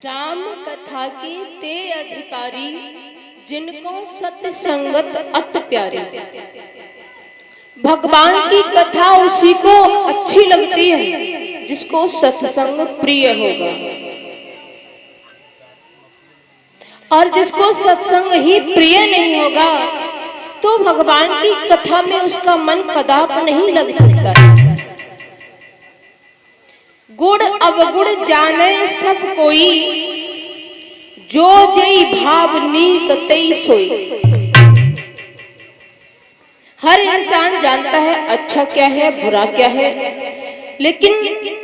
राम कथा के ते अधिकारी, जिनको सत्य संगत अत प्यारी। भगवान की कथा उसी को अच्छी लगती है जिसको सत्संग प्रिय होगा, और जिसको सत्संग ही प्रिय नहीं होगा तो भगवान की कथा में उसका मन कदाप नहीं लग सकता है। गुण अवगुण जाने सब कोई, जो जई भाव नीक तई सोई। हर इंसान जानता है अच्छा क्या है बुरा क्या है, लेकिन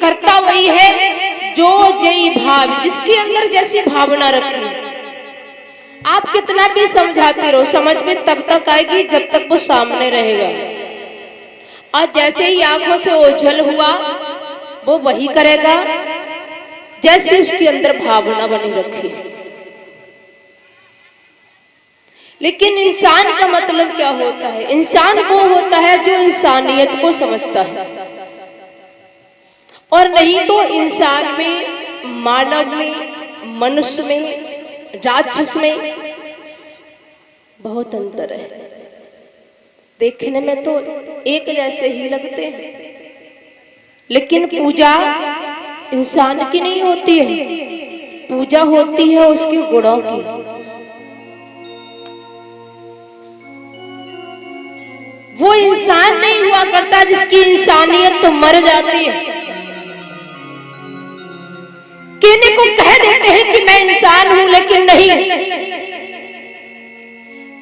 करता वही है जो जई भाव, जिसके अंदर जैसी भावना रखी। आप कितना भी समझाते रहो, समझ में तब तक आएगी जब तक वो सामने रहेगा। और जैसे ही आंखों से ओझल हुआ वो वही करेगा जैसे उसके अंदर भावना बनी रखी है। लेकिन इंसान का मतलब क्या होता है? इंसान वो होता है जो इंसानियत को समझता है, और नहीं तो इंसान में, मानव में, मनुष्य में, राक्षस में बहुत अंतर है। देखने में तो एक जैसे ही लगते हैं, लेकिन पूजा इंसान की नहीं होती है, पूजा होती है उसके गुणों की। वो इंसान नहीं हुआ करता जिसकी इंसानियत तो मर जाती है। कहने को कह देते हैं कि मैं इंसान हूं, लेकिन नहीं,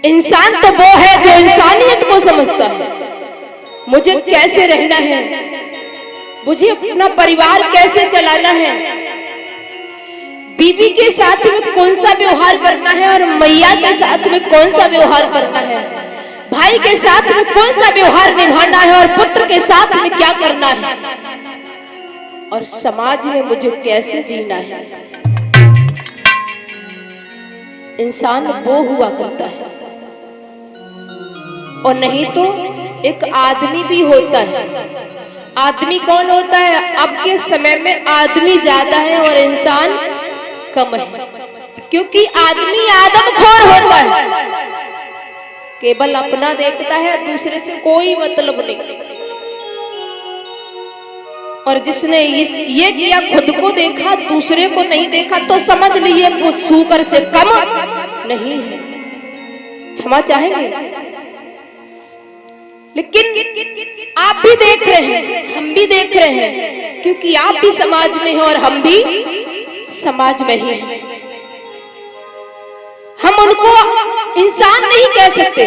इंसान तो वो है जो इंसानियत को समझता है। मुझे कैसे रहना है, मुझे अपना परिवार कैसे चलाना है, बीवी के साथ में कौन सा व्यवहार करना है और मैया के साथ में कौन सा व्यवहार करना है, भाई के साथ में कौन सा व्यवहार निभाना है और पुत्र के साथ में क्या करना है, और समाज में मुझे कैसे जीना है। इंसान वो हुआ करता है, और नहीं तो एक आदमी भी होता है। आदमी कौन होता है? अब के समय में आदमी ज्यादा है और इंसान कम है, क्योंकि आदमी आदमखोर होता है, केवल अपना देखता है, दूसरे से कोई मतलब नहीं। और जिसने ये किया, खुद को देखा, दूसरे को नहीं देखा, तो समझ लीजिए वो सूकर से कम नहीं है। क्षमा चाहेंगे? लेकिन आप भी देख रहे हैं, हम भी देख रहे हैं, क्योंकि आप भी समाज में हैं और हम भी समाज में ही हैं। हम उनको इंसान नहीं कह सकते,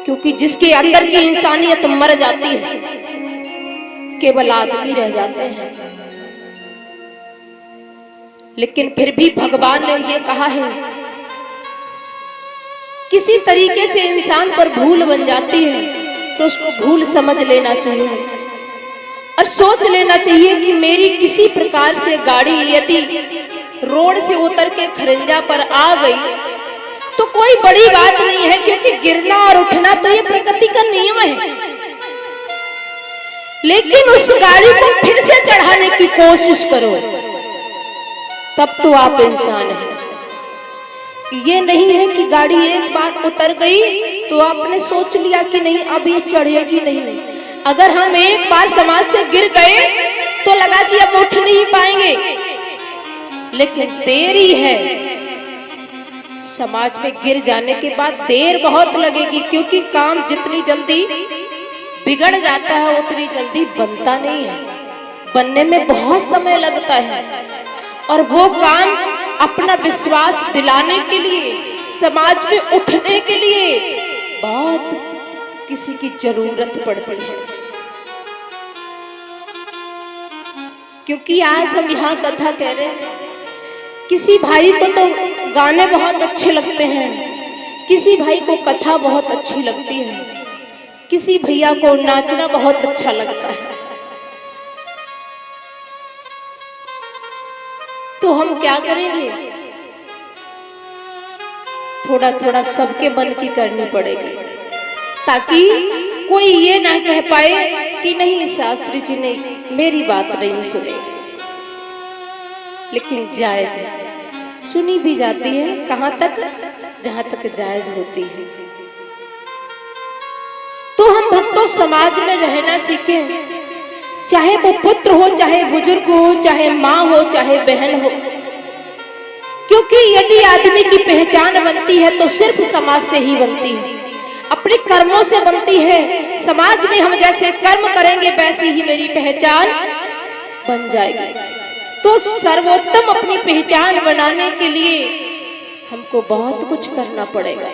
क्योंकि जिसके अंदर की इंसानियत मर जाती है, केवल आदमी रह जाते हैं। लेकिन फिर भी भगवान ने ये कहा है, किसी तरीके से इंसान पर भूल बन जाती है तो उसको भूल समझ लेना चाहिए, और सोच लेना चाहिए कि मेरी किसी प्रकार से गाड़ी यदि रोड से उतर के खरंजा पर आ गई तो कोई बड़ी बात नहीं है, क्योंकि गिरना और उठना तो ये प्रकृति का नियम है। लेकिन उस गाड़ी को फिर से चढ़ाने की कोशिश करो, तब तो आप इंसान हैं। ये नहीं है कि गाड़ी एक बार उतर गई तो आपने सोच लिया कि नहीं अब ये चढ़ेगी नहीं। अगर हम एक बार समाज से गिर गए तो लगा कि अब उठ नहीं पाएंगे, लेकिन देरी है। समाज में गिर जाने के बाद देर बहुत लगेगी, क्योंकि काम जितनी जल्दी बिगड़ जाता है उतनी जल्दी बनता नहीं है। बनने में बहुत समय लगता है, और वो काम अपना विश्वास दिलाने के लिए, समाज में उठने के लिए बहुत किसी की जरूरत पड़ती है। क्योंकि आज हम यहाँ कथा कह रहे हैं, किसी भाई को तो गाने बहुत अच्छे लगते हैं, किसी भाई को कथा बहुत अच्छी लगती है, किसी भैया को नाचना बहुत अच्छा लगता है। तो हम क्या करेंगे? थोड़ा थोड़ा सबके मन की करनी पड़ेगी, ताकि कोई ये ना कह पाए कि नहीं शास्त्री जी ने मेरी बात नहीं सुनी। लेकिन जायज है, सुनी भी जाती है। कहां तक? जहां तक जायज होती है। तो हम भक्तों समाज में रहना सीखें, चाहे वो पुत्र हो, चाहे बुजुर्ग हो, चाहे माँ हो, चाहे बहन हो। क्योंकि यदि आदमी की पहचान बनती है तो सिर्फ समाज से ही बनती है, अपने कर्मों से बनती है। समाज में हम जैसे कर्म करेंगे वैसी ही मेरी पहचान बन जाएगी। तो सर्वोत्तम अपनी पहचान बनाने के लिए हमको बहुत कुछ करना पड़ेगा।